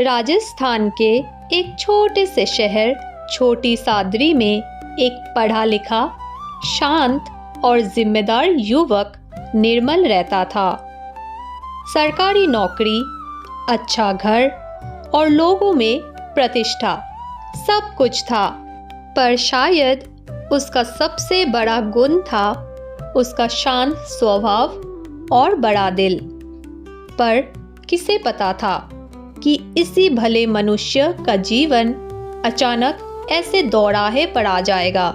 राजस्थान के एक छोटे से शहर छोटी सादरी में एक पढ़ा लिखा, शांत और जिम्मेदार युवक निर्मल रहता था। सरकारी नौकरी, अच्छा घर और लोगों में प्रतिष्ठा सब कुछ था, पर शायद उसका सबसे बड़ा गुण था उसका शांत स्वभाव और बड़ा दिल। पर किसे पता था कि इसी भले मनुष्य का जीवन अचानक ऐसे दौराहे पर आ जाएगा,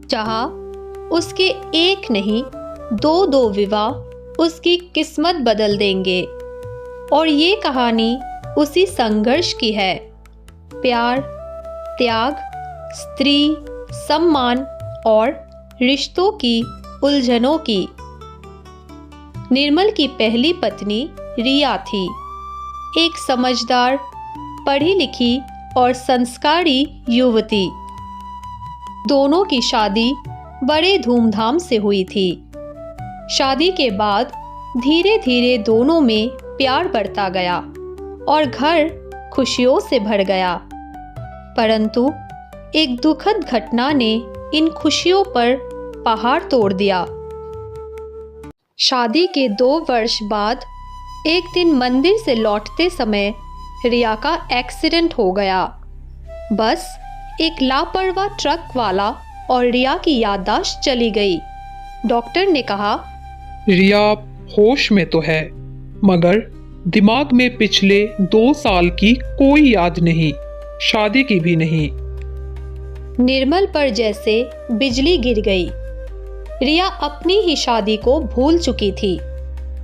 जहां उसके एक नहीं दो विवाह उसकी किस्मत बदल देंगे। और ये कहानी उसी संघर्ष की है, प्यार, त्याग, स्त्री, सम्मान और रिश्तों की उलझनों की। निर्मल की पहली पत्नी रिया थी, एक समझदार, पढ़ी लिखी और संस्कारी युवती। दोनों की शादी बड़े धूमधाम से हुई थी। शादी के बाद धीरे धीरे दोनों में प्यार बढ़ता गया और घर खुशियों से भर गया। परंतु एक दुखद घटना ने इन खुशियों पर पहाड़ तोड़ दिया। शादी के 2 वर्ष बाद एक दिन मंदिर से लौटते समय रिया का एक्सीडेंट हो गया। बस एक लापरवाह ट्रक वाला और रिया की याददाश्त चली गई। डॉक्टर ने कहा, रिया होश में तो है, मगर दिमाग में पिछले 2 साल की कोई याद नहीं, शादी की भी नहीं। निर्मल पर जैसे बिजली गिर गई। रिया अपनी ही शादी को भूल चुकी थी।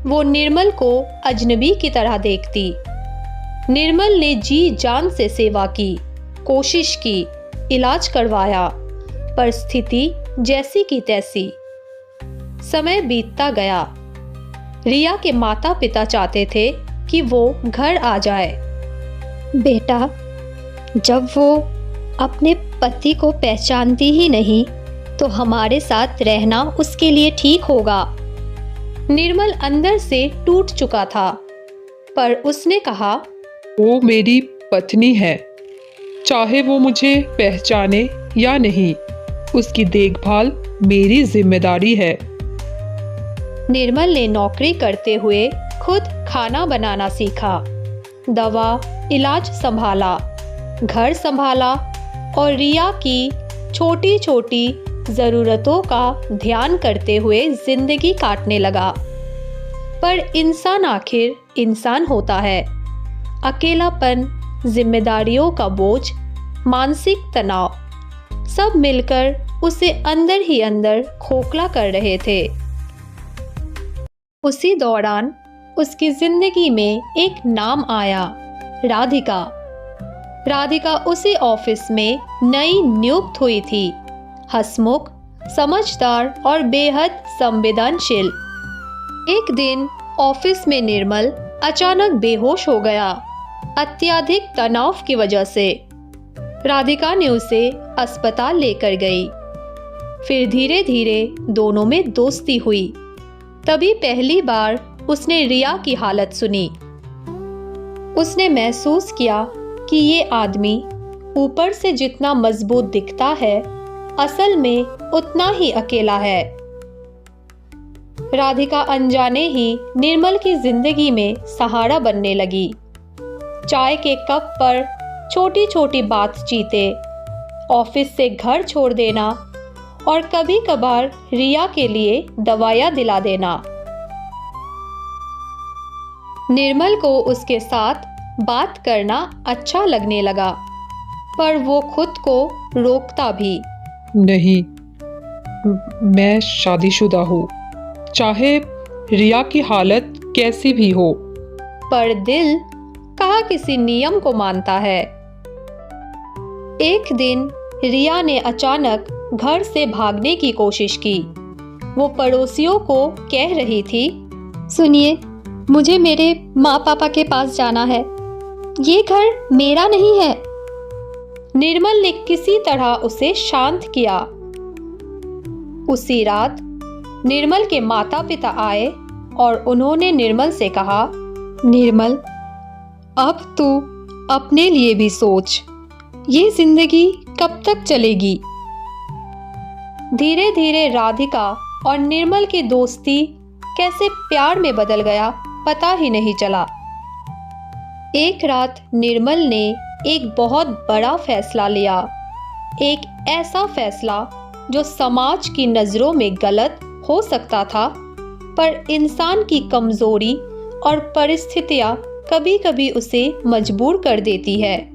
वो निर्मल को अजनबी की तरह देखती। निर्मल ने जी जान से सेवा की, कोशिश की, इलाज करवाया, पर स्थिति जैसी की तैसी। समय बीतता गया। रिया के माता पिता चाहते थे कि वो घर आ जाए। बेटा, जब वो अपने पति को पहचानती ही नहीं तो हमारे साथ रहना उसके लिए ठीक होगा। निर्मल अंदर से टूट चुका था, पर उसने कहा, वो मेरी पत्नी है, चाहे वो मुझे पहचाने या नहीं, उसकी देखभाल मेरी जिम्मेदारी है। निर्मल ने नौकरी करते हुए खुद खाना बनाना सीखा, दवा, इलाज संभाला, घर संभाला और रिया की छोटी छोटी ज़रूरतों का ध्यान करते हुए जिंदगी काटने लगा। पर इंसान आखिर इंसान होता है। अकेलापन, जिम्मेदारियों का बोझ, मानसिक तनाव सब मिलकर उसे अंदर ही अंदर खोखला कर रहे थे। उसी दौरान उसकी जिंदगी में एक नाम आया, राधिका। राधिका उसी ऑफिस में नई नियुक्त हुई थी, हंसमुख, समझदार और बेहद संवेदनशील। एक दिन ऑफिस में निर्मल अचानक बेहोश हो गया, अत्यधिक तनाव की वजह से। राधिका ने उसे अस्पताल लेकर गई। फिर धीरे धीरे दोनों में दोस्ती हुई। तभी पहली बार उसने रिया की हालत सुनी। उसने महसूस किया कि ये आदमी ऊपर से जितना मजबूत दिखता है, असल में उतना ही अकेला है। राधिका अनजाने ही निर्मल की जिंदगी में सहारा बनने लगी। चाय के कप पर छोटी छोटी बातचीतें, ऑफिस से घर छोड़ देना और कभी कभार रिया के लिए दवाइयाँ दिला देना। निर्मल को उसके साथ बात करना अच्छा लगने लगा, पर वो खुद को रोकता भी। नहीं, मैं शादीशुदा हूँ, चाहे रिया की हालत कैसी भी हो। पर दिल कहाँ किसी नियम को मानता है। एक दिन रिया ने अचानक घर से भागने की कोशिश की। वो पड़ोसियों को कह रही थी, सुनिए, मुझे मेरे माँ पापा के पास जाना है, ये घर मेरा नहीं है। निर्मल ने किसी तरह उसे शांत किया। उसी रात निर्मल के माता पिता आए और उन्होंने निर्मल से कहा, निर्मल, अब तू अपने लिए भी सोच, ये जिंदगी कब तक चलेगी। धीरे धीरे राधिका और निर्मल की दोस्ती कैसे प्यार में बदल गया पता ही नहीं चला। एक रात निर्मल ने एक बहुत बड़ा फैसला लिया, एक ऐसा फैसला जो समाज की नज़रों में गलत हो सकता था, पर इंसान की कमजोरी और परिस्थितियां कभी-कभी उसे मजबूर कर देती है।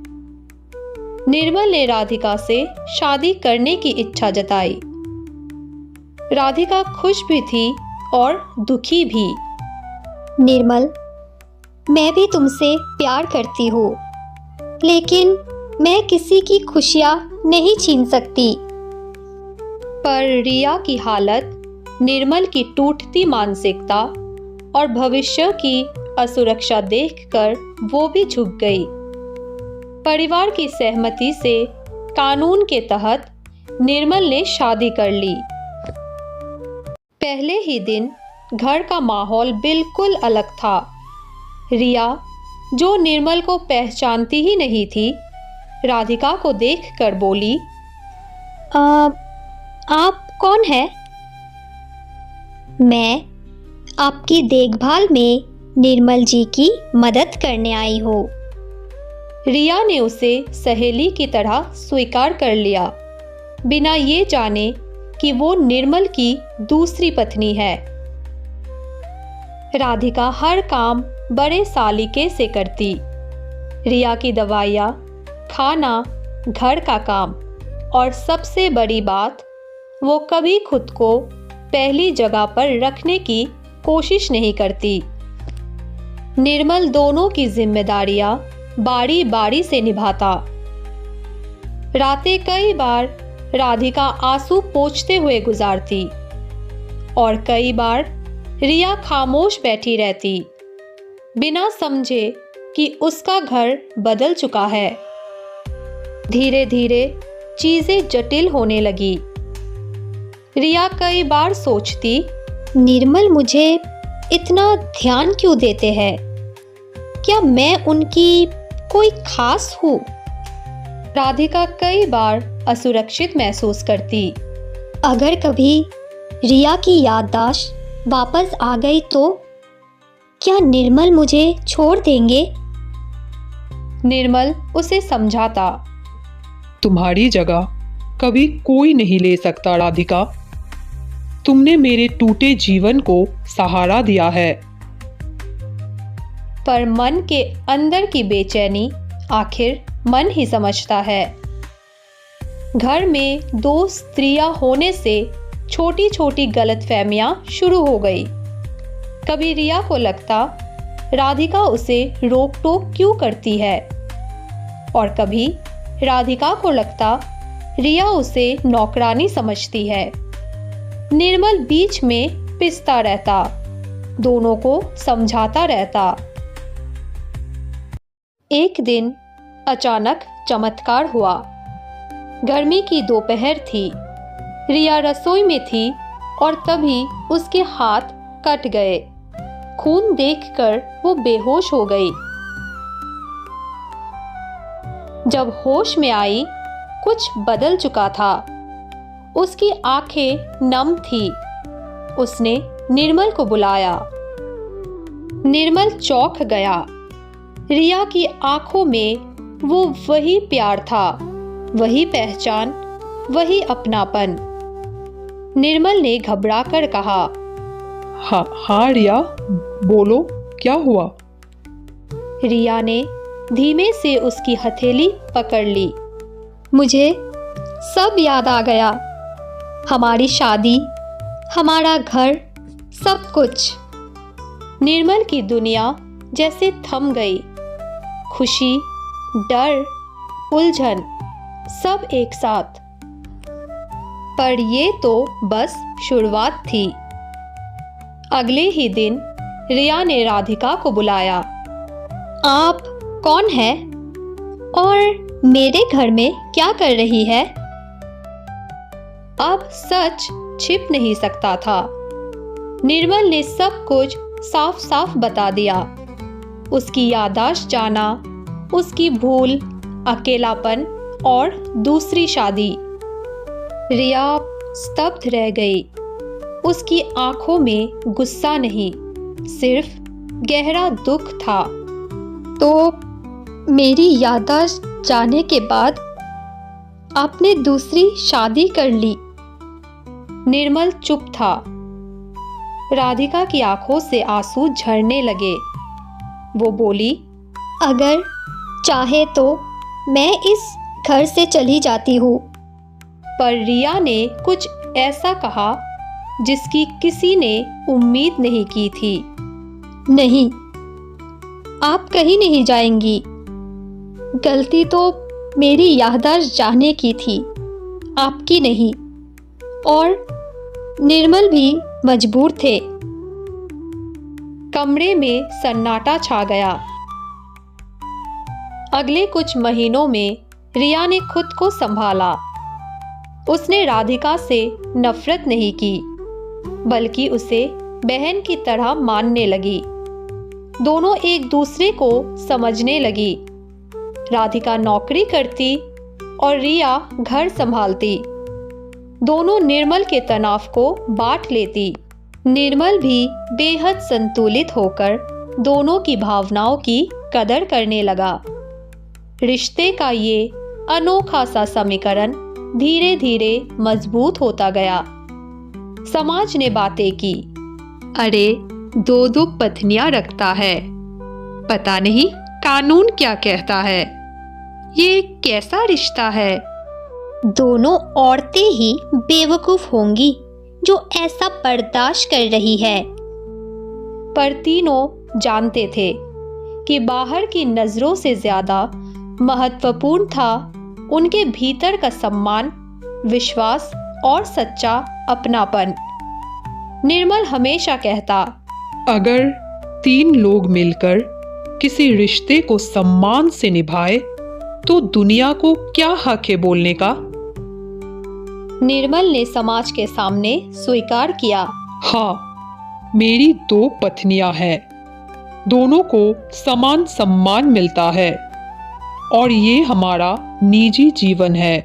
निर्मल ने राधिका से शादी करने की इच्छा जताई। राधिका खुश भी थी और दुखी भी। निर्मल, मैं भी तुमसे प्यार करती हूँ, लेकिन मैं किसी की खुशियाँ नहीं छीन सकती। पर रिया की हालत, निर्मल की टूटती मानसिकता और भविष्य की असुरक्षा देखकर वो भी झुक गई। परिवार की सहमति से कानून के तहत निर्मल ने शादी कर ली। पहले ही दिन घर का माहौल बिल्कुल अलग था। रिया, जो निर्मल को पहचानती ही नहीं थी, राधिका को देखकर बोली, आप कौन है? मैं आपकी देखभाल में निर्मल जी की मदद करने आई हूँ। रिया ने उसे सहेली की तरह स्वीकार कर लिया, बिना ये जाने कि वो निर्मल की दूसरी पत्नी है। राधिका हर काम बड़े सालीके से करती। रिया की दवाइयाँ, खाना, घर का काम और सबसे बड़ी बात, वो कभी खुद को पहली जगह पर रखने की कोशिश नहीं करती। निर्मल दोनों की जिम्मेदारियां बारी बारी से निभाता। रातें कई बार राधिका आंसू पोंछते हुए गुजारती और कई बार रिया खामोश बैठी रहती, बिना समझे कि उसका घर बदल चुका है। धीरे धीरे चीजें जटिल होने लगी। रिया कई बार सोचती, निर्मल मुझे इतना ध्यान क्यों देते हैं? क्या मैं उनकी कोई खास हूँ? राधिका कई बार असुरक्षित महसूस करती। अगर कभी रिया की याददाश्त वापस आ गई तो क्या निर्मल मुझे छोड़ देंगे? निर्मल उसे समझाता, तुम्हारी जगह कभी कोई नहीं ले सकता राधिका। तुमने मेरे टूटे जीवन को सहारा दिया है। पर मन के अंदर की बेचैनी आखिर मन ही समझता है। घर में दो स्त्रियां होने से छोटी छोटी गलतफहमियां शुरू हो गई। कभी रिया को लगता राधिका उसे रोक टोक क्यों करती है, और कभी राधिका को लगता रिया उसे नौकरानी समझती है। निर्मल बीच में पिसता रहता, दोनों को समझाता रहता। एक दिन अचानक चमत्कार हुआ। गर्मी की दोपहर थी। रिया रसोई में थी और तभी उसके हाथ कट गए। खून देखकर वो बेहोश हो गई। जब होश में आई, कुछ बदल चुका था। उसकी आंखें नम थी। उसने निर्मल को बुलाया। निर्मल चौंक गया। रिया की आंखों में वो वही प्यार था, वही पहचान, वही अपनापन। निर्मल ने घबराकर कहा, हाँ रिया, बोलो क्या हुआ? रिया ने धीमे से उसकी हथेली पकड़ ली। मुझे सब याद आ गया। हमारी शादी, हमारा घर, सब कुछ। निर्मल की दुनिया जैसे थम गई। खुशी, डर, उलझन, सब एक साथ। पर ये तो बस शुरुआत थी। अगले ही दिन रिया ने राधिका को बुलाया। आप कौन है और मेरे घर में क्या कर रही है? अब सच छिप नहीं सकता था। निर्मल ने सब कुछ साफ साफ बता दिया। उसकी याददाश्त जाना, उसकी भूल, अकेलापन और दूसरी शादी। रिया स्तब्ध रह गई। उसकी आंखों में गुस्सा नहीं, सिर्फ गहरा दुख था। तो मेरी याददाश्त जाने के बाद आपने दूसरी शादी कर ली? निर्मल चुप था। राधिका की आंखों से आंसू झरने लगे। वो बोली, अगर चाहे तो मैं इस घर से चली जाती हूँ। पर रिया ने कुछ ऐसा कहा जिसकी किसी ने उम्मीद नहीं की थी। नहीं, आप कहीं नहीं जाएंगी। गलती तो मेरी याददाश्त जाने की थी, आपकी नहीं। और निर्मल भी मजबूर थे। कमरे में सन्नाटा छा गया। अगले कुछ महीनों में रिया ने खुद को संभाला। उसने राधिका से नफरत नहीं की, बल्कि उसे बहन की तरह मानने लगी। दोनों एक दूसरे को समझने लगी। राधिका नौकरी करती और रिया घर संभालती। दोनों निर्मल के तनाव को बांट लेती। निर्मल भी बेहद संतुलित होकर दोनों की भावनाओं की कदर करने लगा। रिश्ते का ये अनोखा सा समीकरण धीरे धीरे मजबूत होता गया। समाज ने बातें की, अरे दो दो पत्नियां रखता है, पता नहीं कानून क्या कहता है, ये कैसा रिश्ता है। दोनों औरतें ही बेवकूफ होंगी जो ऐसा बर्दाश्त कर रही है। पर तीनों जानते थे कि बाहर की नजरों से ज्यादा महत्वपूर्ण था उनके भीतर का सम्मान, विश्वास और सच्चा अपनापन। निर्मल हमेशा कहता, अगर 3 लोग मिलकर किसी रिश्ते को सम्मान से निभाए तो दुनिया को क्या हक है बोलने का। निर्मल ने समाज के सामने स्वीकार किया, हाँ, मेरी 2 पत्नियां हैं, दोनों को समान सम्मान मिलता है और ये हमारा निजी जीवन है।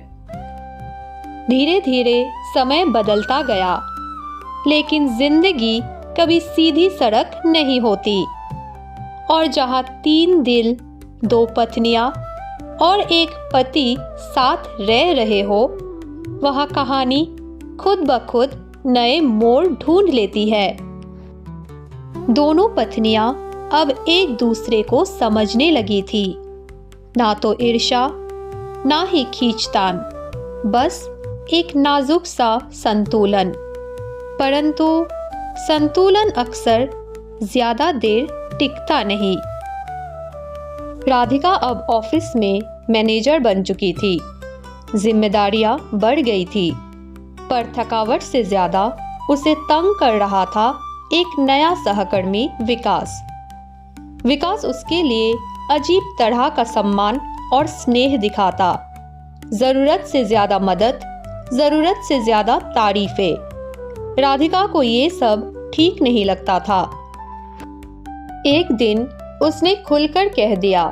धीरे धीरे समय बदलता गया, लेकिन जिंदगी कभी सीधी सड़क नहीं होती। और जहाँ 3 दिल, 2 पत्नियां और एक पति साथ रह रहे हो, वहाँ कहानी खुद ब खुद नए मोड़ ढूंढ लेती है। दोनों पत्नियां अब एक दूसरे को समझने लगी थी। ना तो ईर्ष्या, ना ही खींचतान, बस एक नाजुक सा संतुलन। परंतु संतुलन अक्सर ज्यादा देर टिकता नहीं। राधिका अब ऑफिस में मैनेजर बन चुकी थी। जिम्मेदारियां बढ़ गई थी, पर थकावट से ज्यादा उसे तंग कर रहा था एक नया सहकर्मी विकास। विकास उसके लिए अजीब तरह का सम्मान और स्नेह दिखाता। जरूरत से ज्यादा मदद, जरूरत से ज्यादा तारीफें। राधिका को ये सब ठीक नहीं लगता था। एक दिन उसने खुलकर कह दिया,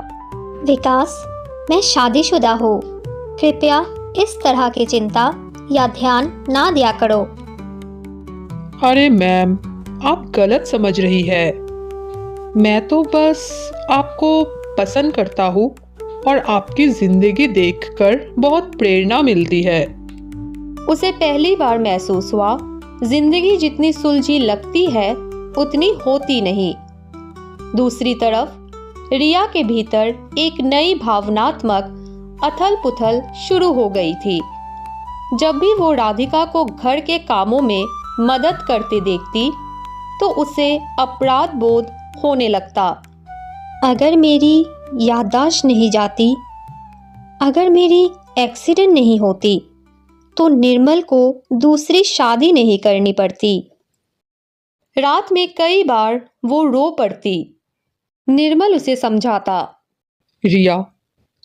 विकास, मैं शादीशुदा हूँ। कृपया इस तरह की चिंता या ध्यान ना दिया करो। अरे मैम, आप गलत समझ रही है। मैं तो बस आपको पसंद करता हूँ और आपकी जिंदगी देखकर बहुत प्रेरणा मिलती है। उसे पहली बार महसूस हुआ, जिंदगी जितनी सुलझी लगती है उतनी होती नहीं। दूसरी तरफ रिया के भीतर एक नई भावनात्मक अथल पुथल शुरू हो गई थी। जब भी वो राधिका को घर के कामों में मदद करते देखती तो उसे अपराध बोध होने लगता। अगर मेरी याददाश्त नहीं जाती, अगर मेरी एक्सीडेंट नहीं होती, तो निर्मल को दूसरी शादी नहीं करनी पड़ती। रात में कई बार वो रो पड़ती। निर्मल उसे समझाता, रिया,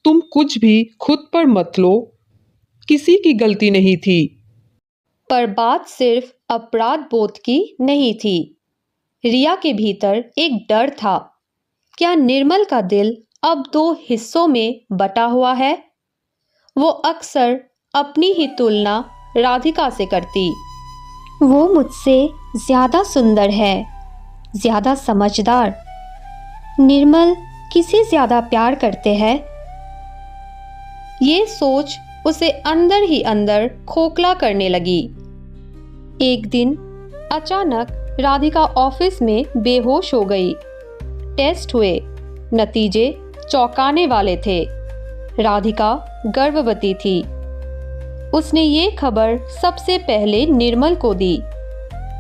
तुम कुछ भी खुद पर मत लो, किसी की गलती नहीं थी। पर बात सिर्फ अपराध बोध की नहीं थी। रिया के भीतर एक डर था क्या निर्मल का दिल अब दो हिस्सों में बटा हुआ है? वो अक्सर अपनी ही तुलना राधिका से करती। वो मुझसे ज्यादा सुंदर है, ज्यादा समझदार। निर्मल किसे ज्यादा प्यार करते हैं? ये सोच उसे अंदर ही अंदर खोखला करने लगी। एक दिन अचानक राधिका ऑफिस में बेहोश हो गई। टेस्ट हुए, नतीजे चौंकाने वाले थे। राधिका गर्भवती थी। उसने ये खबर सबसे पहले निर्मल को दी।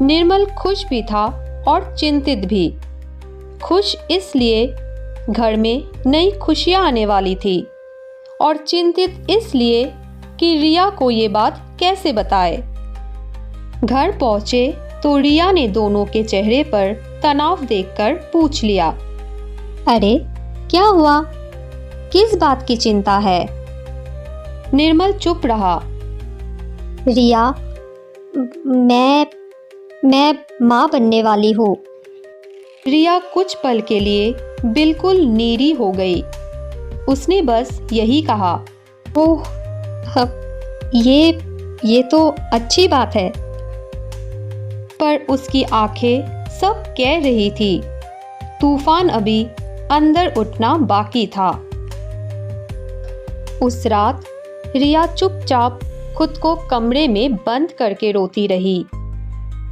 निर्मल खुश भी था और चिंतित भी। खुश इसलिए घर में नई खुशियां आने वाली थी, और चिंतित इसलिए कि रिया को ये बात कैसे बताए। घर पहुंचे तो रिया ने दोनों के चेहरे पर तनाव देखकर पूछ लिया, अरे क्या हुआ? किस बात की चिंता है? निर्मल चुप रहा। रिया, मैं माँ बनने वाली हूँ। रिया कुछ पल के लिए बिल्कुल नीरी हो गई। उसने बस यही कहा, ओह, ये तो अच्छी बात है। पर उसकी आंखें सब कह रही थी, तूफान अभी अंदर उठना बाकी था। उस रात रिया चुपचाप खुद को कमरे में बंद करके रोती रही।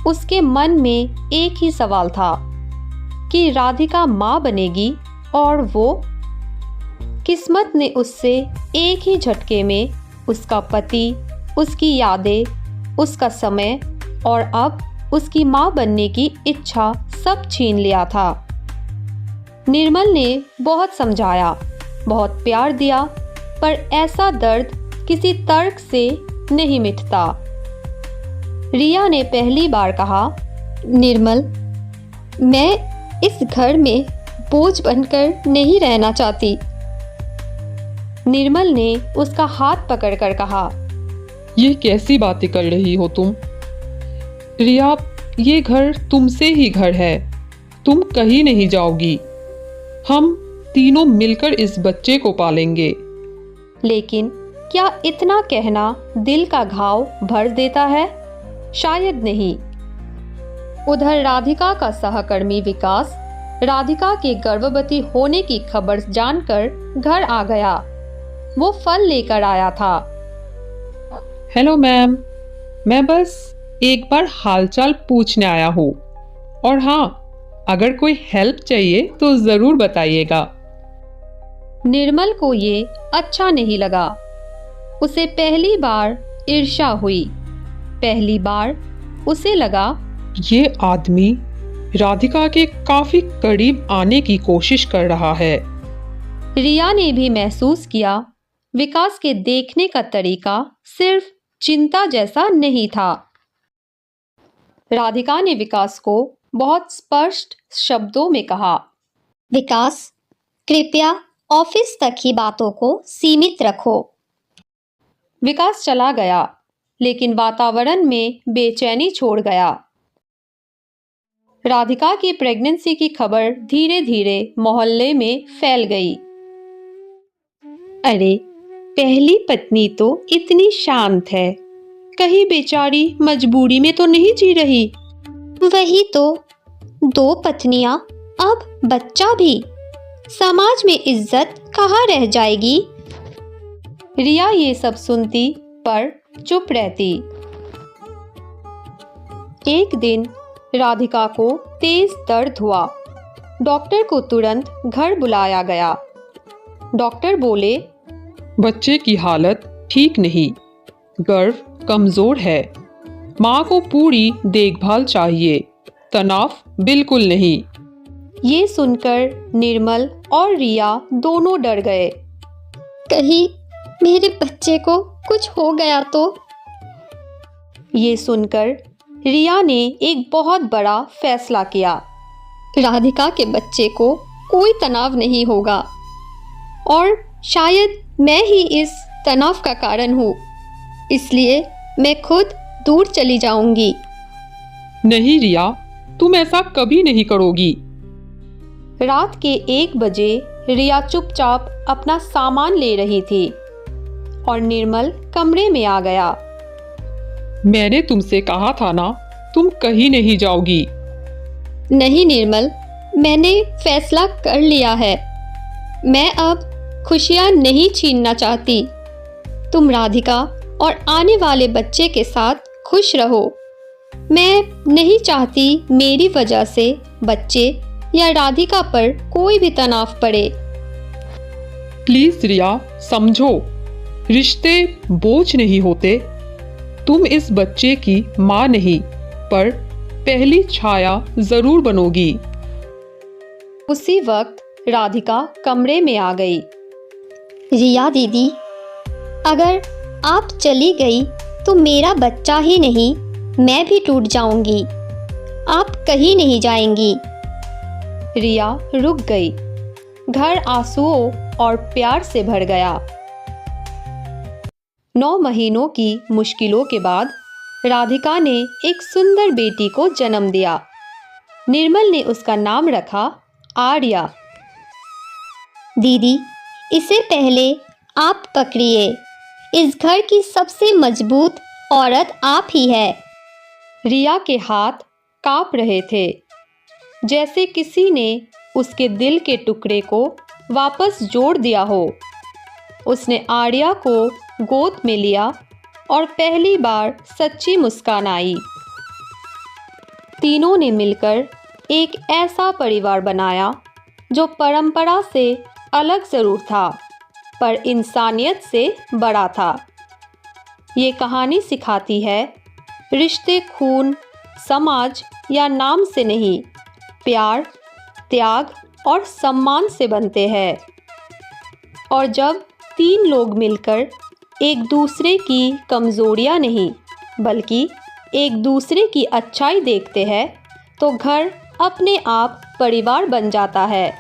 उसके मन में एक ही सवाल था कि राधिका माँ बनेगी, और वो किस्मत ने उससे एक ही झटके में उसका पति, उसकी यादें, उसका समय और अब उसकी माँ बनने की इच्छा सब छीन लिया था। निर्मल ने बहुत समझाया, बहुत प्यार दिया, पर ऐसा दर्द किसी तर्क से नहीं मिटता। रिया ने पहली बार कहा, निर्मल, मैं इस घर में बोझ बनकर नहीं रहना चाहती। निर्मल ने उसका हाथ पकड़कर कहा, ये कैसी बातें कर रही हो तुम? रिया, ये घर तुमसे ही घर है। तुम कहीं नहीं जाओगी। हम तीनों मिलकर इस बच्चे को पालेंगे। लेकिन क्या इतना कहना दिल का घाव भर देता है? शायद नहीं। उधर राधिका का सहकर्मी विकास राधिका के गर्भवती होने की खबर जानकर घर आ गया। वो फल लेकर आया था। हेलो मैम, मैं बस एक बार हालचाल पूछने आया हूँ। और हाँ, अगर कोई हेल्प चाहिए तो ज़रूर बताइएगा। निर्मल को ये अच्छा नहीं लगा। उसे पहली बार ईर्ष्या हुई। पहली बार उसे लगा, ये आदमी राधिका के काफी करीब आने की कोशिश कर रहा है। रिया ने भी महसूस किया, विकास के देखने का तरीका सिर्फ चिंता जैसा नहीं था। राधिका ने विकास को बहुत स्पष्ट शब्दों में कहा, विकास, कृपया ऑफिस तक ही बातों को सीमित रखो। विकास चला गया, लेकिन वातावरण में बेचैनी छोड़ गया। राधिका की प्रेगनेंसी की खबर धीरे धीरे मोहल्ले में फैल गई। अरे, पहली पत्नी तो इतनी शांत है, कहीं बेचारी मजबूरी में तो नहीं जी रही। वही तो, 2 पत्नियां, अब बच्चा भी। समाज में इज्जत कहाँ रह जाएगी? रिया ये सब सुनती पर चुप रहती। एक दिन राधिका को तेज दर्द हुआ। डॉक्टर को तुरंत घर बुलाया गया। डॉक्टर बोले, बच्चे की हालत ठीक नहीं, गर्भ कमजोर है, माँ को पूरी देखभाल चाहिए, तनाव बिल्कुल नहीं। ये सुनकर निर्मल और रिया दोनों डर गए। कहीं मेरे बच्चे को कुछ हो गया तो? ये सुनकर रिया ने एक बहुत बड़ा फैसला किया। राधिका के बच्चे को कोई तनाव नहीं होगा, और शायद मैं ही इस तनाव का कारण हूँ। इसलिए मैं खुद दूर चली जाऊंगी। नहीं रिया, तुम ऐसा कभी नहीं करोगी। रात के 1 बजे रिया चुपचाप अपना सामान ले रही थी और निर्मल कमरे में आ गया। मैंने तुमसे कहा था ना, तुम कहीं नहीं जाओगी। नहीं निर्मल, मैंने फैसला कर लिया है। मैं अब खुशियाँ नहीं छीनना चाहती। तुम राधिका और आने वाले बच्चे के साथ खुश रहो। मैं नहीं चाहती मेरी वजह से बच्चे या राधिका पर कोई भी तनाव पड़े। प्लीज रिया, समझो, रिश्ते बोझ नहीं होते। तुम इस बच्चे की माँ नहीं, पर पहली छाया जरूर बनोगी। उसी वक्त राधिका कमरे में आ गई। रिया दीदी, अगर आप चली गई तो मेरा बच्चा ही नहीं, मैं भी टूट जाऊंगी। आप कहीं नहीं जाएंगी। रिया रुक गई। घर आंसुओं और प्यार से भर गया। 9 महीनों की मुश्किलों के बाद राधिका ने एक सुंदर बेटी को जन्म दिया। निर्मल ने उसका नाम रखा आर्या। दीदी, इसे पहले आप पकड़िए। इस घर की सबसे मजबूत औरत आप ही है। रिया के हाथ कांप रहे थे, जैसे किसी ने उसके दिल के टुकड़े को वापस जोड़ दिया हो। उसने आर्या को गोद में लिया और पहली बार सच्ची मुस्कान आई। तीनों ने मिलकर एक ऐसा परिवार बनाया जो परंपरा से अलग जरूर था, पर इंसानियत से बड़ा था। ये कहानी सिखाती है, रिश्ते खून, समाज या नाम से नहीं, प्यार, त्याग और सम्मान से बनते हैं। और जब 3 लोग मिलकर एक दूसरे की कमजोरियां नहीं, बल्कि एक दूसरे की अच्छाई देखते हैं, तो घर अपने आप परिवार बन जाता है।